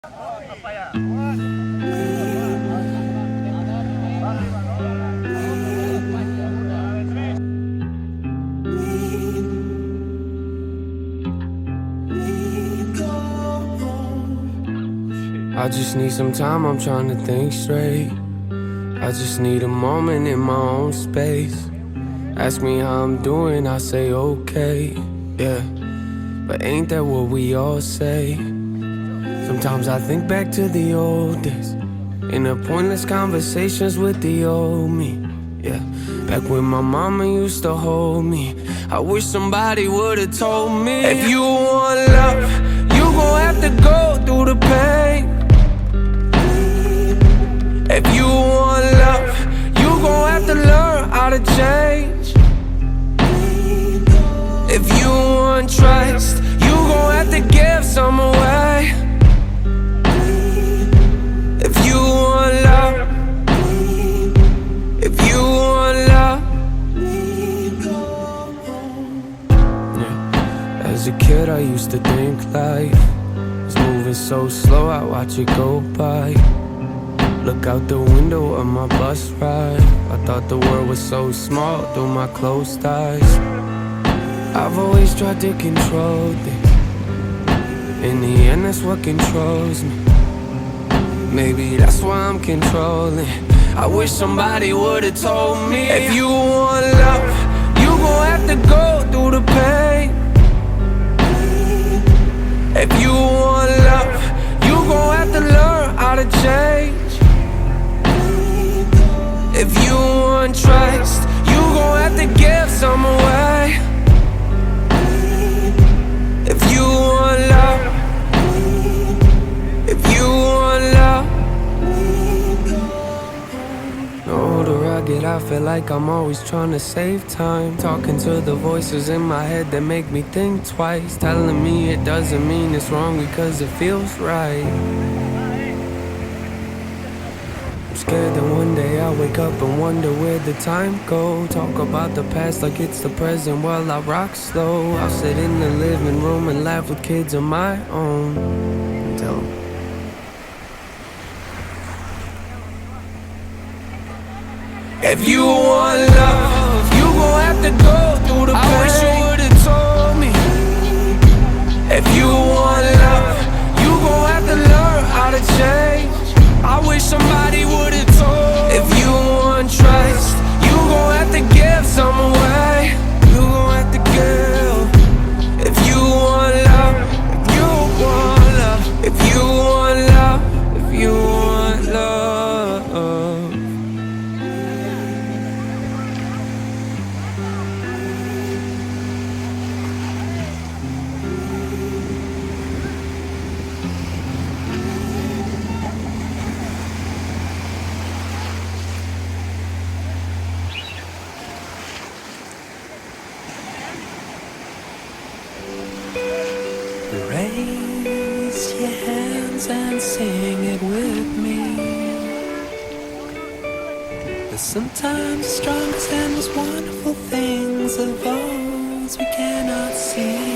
I just need some time, I'm trying to think straight. I just need a moment in my own space. Ask me how I'm doing, I say okay, yeah. But ain't that what we all say? Sometimes I think back to the old days, in the pointless conversations with the old me, yeah. Back when my mama used to hold me, I wish somebody would've told me, if you want love, you gon' have to go through the pain. If you want love, you gon' have to learn how to change. If you want trust, you gon' have to give some away. If you want love, if you want love, yeah. As a kid I used to think life was moving so slow, I watch it go by. Look out the window of my bus ride, I thought the world was so small through my closed eyes. I've always tried to control things, in the end that's what controls me. Maybe that's why I'm controlling. I wish somebody would've told me, if you want love, you gon' have to go through the pain. If you want love, you gon' have to learn how to change. If you want trust, you gon' have to give some away. If you want love, if you want love. The older I get, I feel like I'm always trying to save time, talking to the voices in my head that make me think twice, telling me it doesn't mean it's wrong because it feels right. Scared that one day I'll wake up and wonder where the time go. Talk about the past like it's the present while I rock slow. I'll sit in the living room and laugh with kids of my own and tell them, if you want love, you gon' have to go through the pain. I wish you would've told me. If you want love, you gon' have to learn how to change. I wish somebody would've told. If you want trust, you gon' have to give some away. You gon' have to give. If you want love, if you want love, if you want love, if you want love. Raise your hands and sing it with me. But sometimes the strongest and most wonderful things are those we cannot see.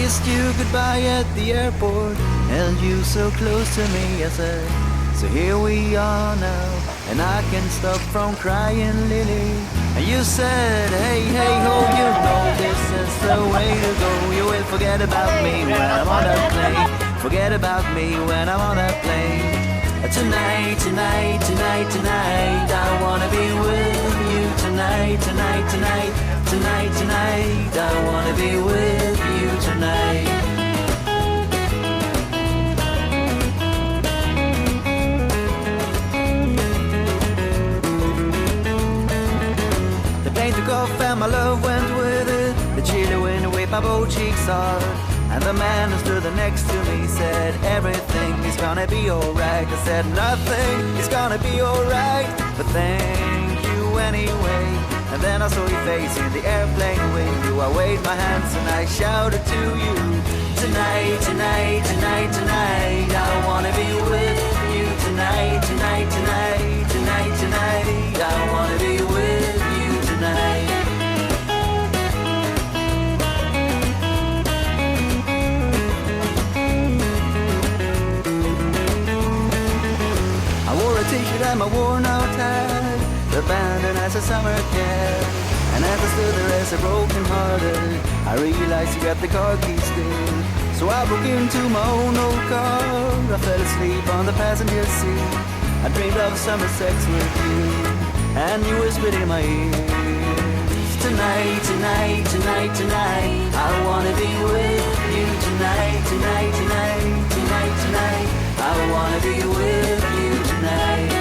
kissed you goodbye at the airport, held you so close to me, I said, so here we are now, and I can't stop from crying, Lily. And you said, hey, hey, ho, you know this is the way to go. You will forget about me when I'm on that plane. Forget about me when I'm on that plane. Tonight, tonight, tonight, tonight, I wanna be with you tonight, tonight, tonight, tonight, tonight, I wanna be with you tonight. The plane took off and my love went with it. The chilly wind whipped my both cheeks hard. And the man who stood next to me said, everything is gonna be alright. I said, nothing is gonna be alright, but thank you anyway. And then I saw your face in the airplane window. I waved my hands and I shouted to you, tonight, tonight, tonight, tonight, I wanna be with you tonight, tonight, tonight, tonight, tonight, I wanna be with you tonight. T-shirt and my worn-out hat, abandoned as a summer cat. And as I stood there as a broken-hearted, I realized you got the car keys still. So I broke into my own old car. I fell asleep on the passenger seat. I dreamed of summer sex with you, and you whispered in my ear, tonight, tonight, tonight, tonight, I wanna be with you tonight, tonight, tonight, tonight, tonight, I wanna be with you tonight.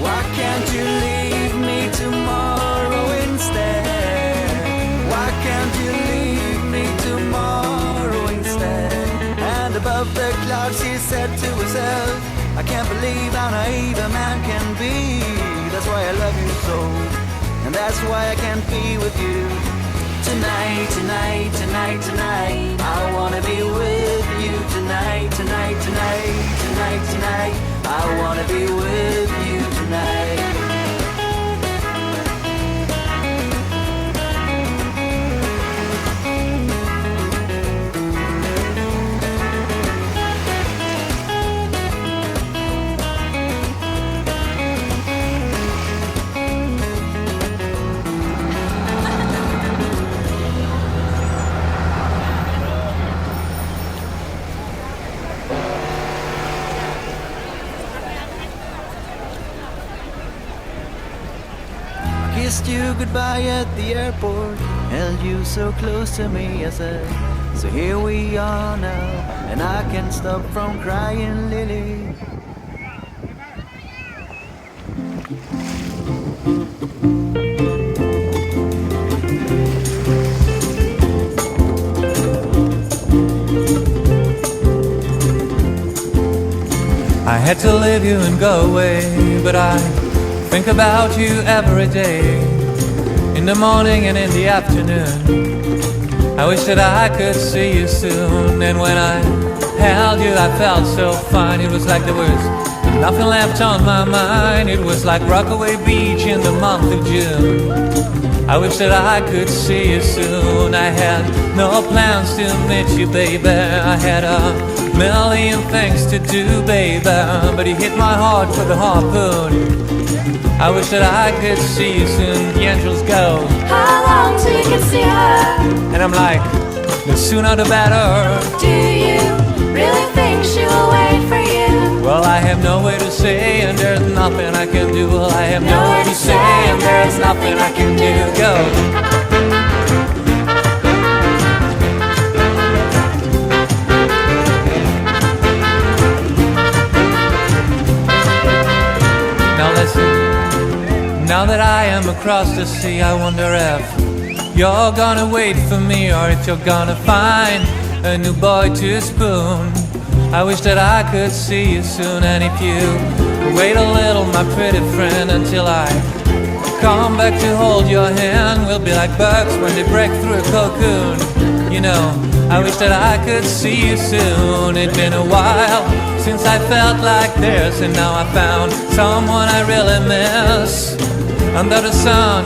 Why can't you leave me tomorrow instead? Why can't you leave me tomorrow instead? And above the clouds she said to herself, I can't believe how naive a man can be. That's why I love you so, and that's why I can't be with you. Tonight, tonight, tonight, tonight, I wanna be with you tonight, tonight, tonight, tonight, tonight, I wanna be with you tonight. Kissed you goodbye at the airport, held you so close to me, I said, so here we are now, and I can't stop from crying, Lily. I had to leave you and go away, but I think about you every day, in the morning and in the afternoon. I wish that I could see you soon, and when I held you I felt so fine. It was like there was nothing left on my mind. It was like Rockaway Beach in the month of June. I wish that I could see you soon. I had no plans to meet you, baby. I had a million things to do, baby, but you hit my heart with a harpoon. I wish that I could see you soon. The angels go, how long till you can see her? and I'm like, the sooner the better. Do you really think she will wait for you? Well, I have no way to say, and there's nothing I can do. Well, I have no way to say, and there's nothing I can do. Go. Now listen. Now that I am across the sea, I wonder if you're gonna wait for me, or if you're gonna find a new boy to spoon. I wish that I could see you soon, and if you wait a little, my pretty friend, until I come back to hold your hand, we'll be like birds when they break through a cocoon. You know, I wish that I could see you soon. It'd been a while since I felt like this, and now I found someone I really miss. Under the sun,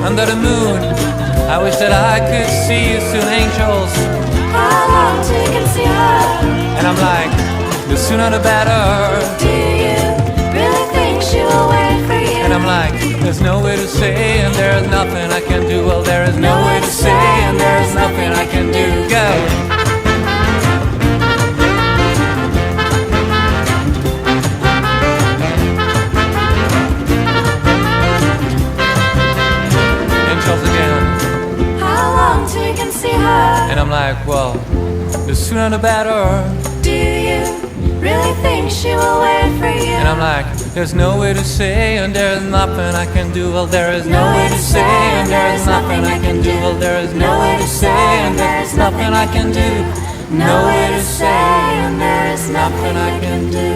under the moon, I wish that I could see you soon, angels. How long till you can see her? And I'm like, the sooner the better. Do you really think she will wait for you? And I'm like, there's no way to say, and there's nothing I can do. Well, there is no way to say, and there's nothing I can do. Go! Angels again. How long till you can see her? And I'm like, well, the sooner the better. Do you really think she will wait for you? And I'm like, there's no way to say, and there's nothing I can do. Well, there is no way to say, and there is nothing I can do. Well, there is no way to say, and there is nothing I can do. No way to say, and there is nothing I can do.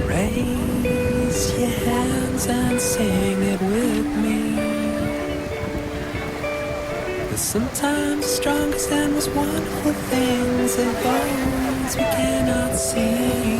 Raise your hands and sing it with me. Sometimes the strongest and most wonderful things are those we cannot see.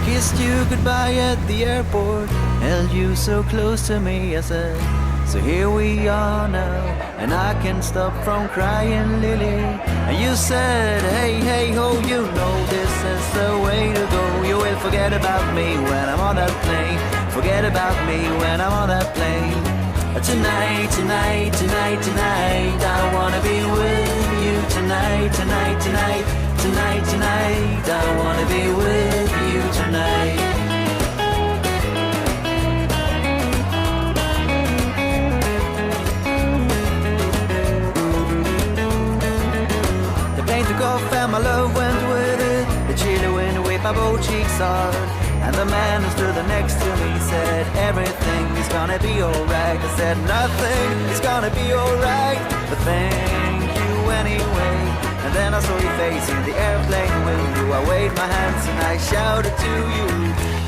Kissed you goodbye at the airport, held you so close to me, I said, so here we are now, and I can't stop from crying, Lily. And you said, hey, hey, ho, you know this is the way to go. You will forget about me when I'm on that plane, forget about me when I'm on that plane. Tonight, tonight, tonight, tonight, I wanna be with you tonight, tonight, tonight, tonight, tonight, I wanna be with you tonight. The plane took off and my love went with it. The chilly wind whipped my both cheeks hard, And the man who stood next to me said, everything is gonna be alright. I said, nothing is gonna be alright, but thank you anyway. And then I saw your face in the airplane window. I waved my hands and I shouted to you,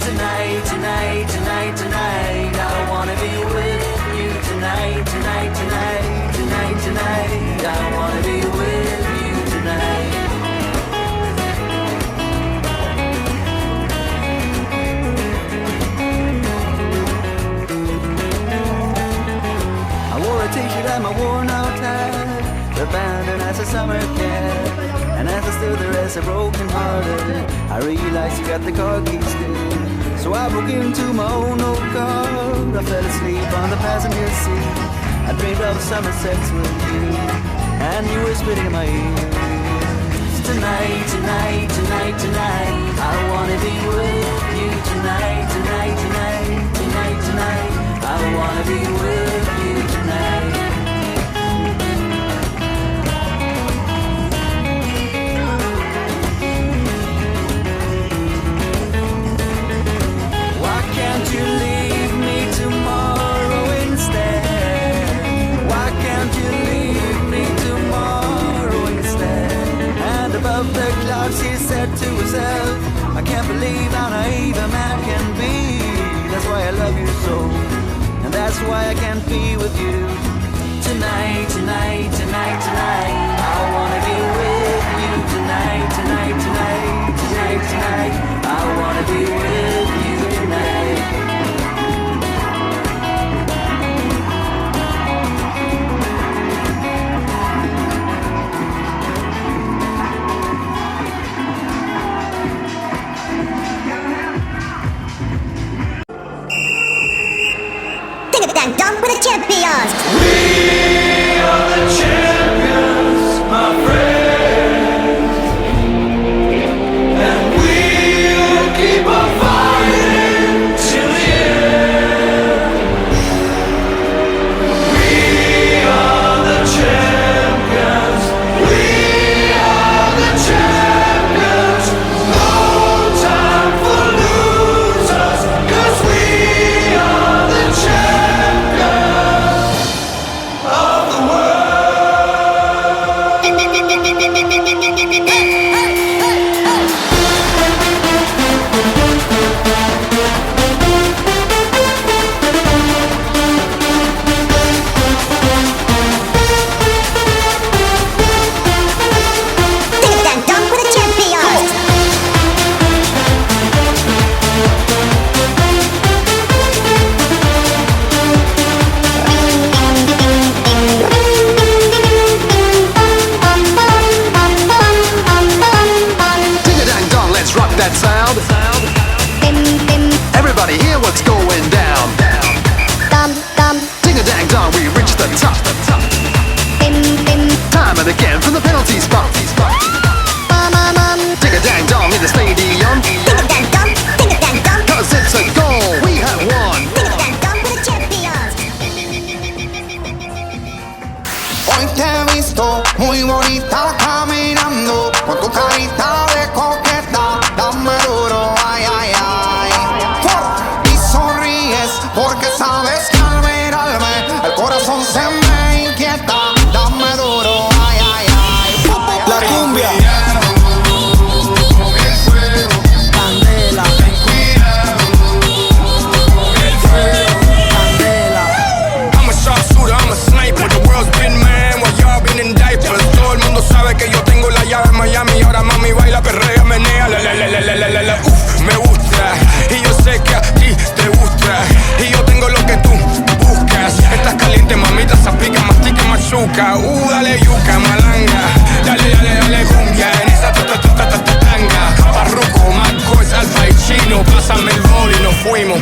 tonight, tonight, tonight, tonight, I wanna be with you tonight, tonight, tonight, tonight, tonight, I wanna be with you tonight. I wore a t-shirt and my worn-out hat, abandoned as a summer cat. And as I stood there as a broken hearted, I realized you got the car keys still. So I broke into my own old car. I fell asleep on the passenger seat. I dreamed of summer sex with you, and you whispered in my ear, tonight, tonight, tonight, tonight, I wanna be with you tonight, tonight, tonight, tonight, tonight, I wanna be with you tonight. Why can't you leave me tomorrow instead? Why can't you leave me tomorrow instead? And above the clouds she said to herself, I can't believe how naive a man can be. That's why I love you so, and that's why I can't be with you tonight, tonight, tonight, tonight, I wanna be with you tonight, tonight, tonight, tonight, tonight, I wanna be with you tonight. Ding-a-dang dong with the champions. We are the champions, my friends, and we'll keep on fighting till the end. We are the champions, we are the champions. No time for losers, 'cause we are the champions of the world. Ding-a-dang dong with the champions. Ding-a-dang-dong, let's rock that sound. Everybody hear what's going down. Ding-a-dang-dong, we reach the top. Time and again from the penalty spot. Ding-a-dang-dong in the stadium, Ding-a-dang dong, ding-a-dang dong, 'cause it's a goal, we have won. ding-a-dang dong with the champions. Hoy te he visto muy bonita caminando con tu carita de coqueta, dame duro, ay, ay, ay. Y sonríes porque sabes que al mirarme el corazón se me inquieta, dame duro, ay, ay, ay. La cumbia. Candela. Candela. I'm a sharpshooter, I'm a sniper. The world's been mad while y'all been in diapers. Todo el mundo sabe que yo tengo la llave en Miami. Ahora mami baila, perrea, menea, la la la la la la la. Me gusta y yo sé que a ti te gusta. Y yo tengo lo que tú buscas. Estás caliente, mamita, zapica, mastica, machuca. Dale yuca, malanga. Dale, dale, dale cumbia en esa tanga. Parruco, Marcos, Alfa y Chino. Pásame el bol y nos fuimos.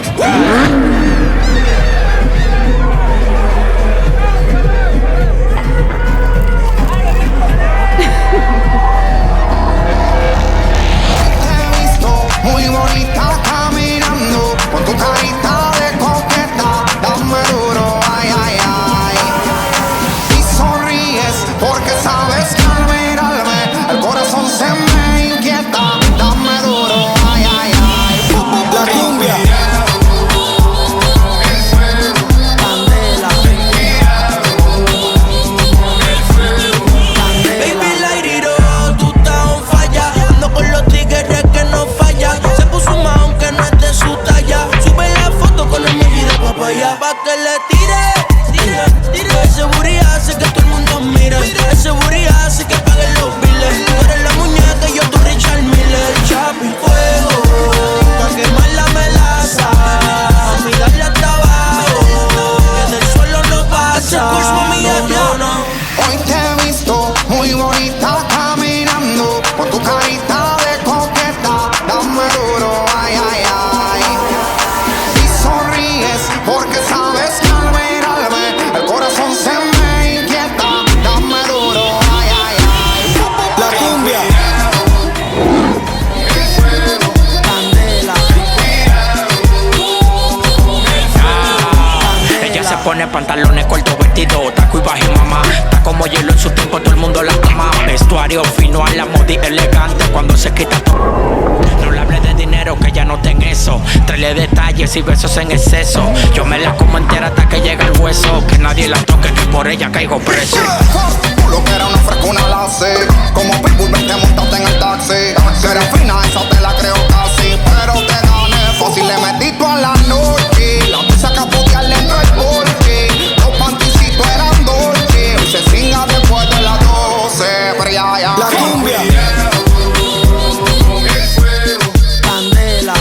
Te he visto muy bonita caminando con tu carita de coqueta, dame duro, ay, ay, ay. Y sonríes porque sabes que al mirarme el corazón se me inquieta, dame duro, ay, ay, ay. La seguridad, así que paguen los biles. Tú eres la muñeca y yo tu Richard Miller. Chapi, fuego, pa' quemar la melaza. Y darle hasta abajo, que del suelo no pasa. Hoy te he visto muy bonita caminando, con tu carita de coqueta, dame duro, ay, ay, ay. Y sonríes porque sabes que al mirarme el corazón se me inquieta, dame duro, ay, ay, ay. La cumbia. Ella se pone pantalones cortos, vestido, taco y bajo mamá. Está como hielo en su tiempo, todo el mundo la ama. Vestuario fino a la moda y elegante. Cuando se quita todo, no le hable de dinero, que ya no ten eso. Tráele detalles y besos en exceso. Yo me la como entera hasta que llega el hueso. Que nadie la toque, que por ella caigo preso. Lo que era una frescuna la sé. Como Pitbull te montaste en el taxi. Que era fina, esa te la creo casi. Pero te gané fácil, le metí tú a la noche. La pizza capotearle entre el porche. Los panticitos eran dolce. Y se cinga después de las 12. Pero ya, ya. La cumbia. Candela.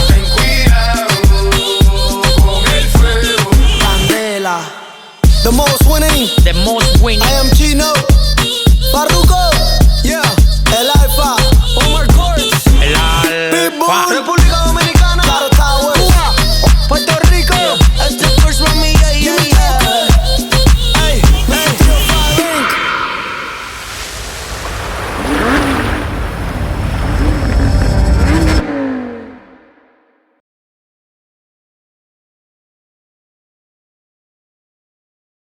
Candela. The most winning. The most winning. I am Chino. Farruko. Yeah. El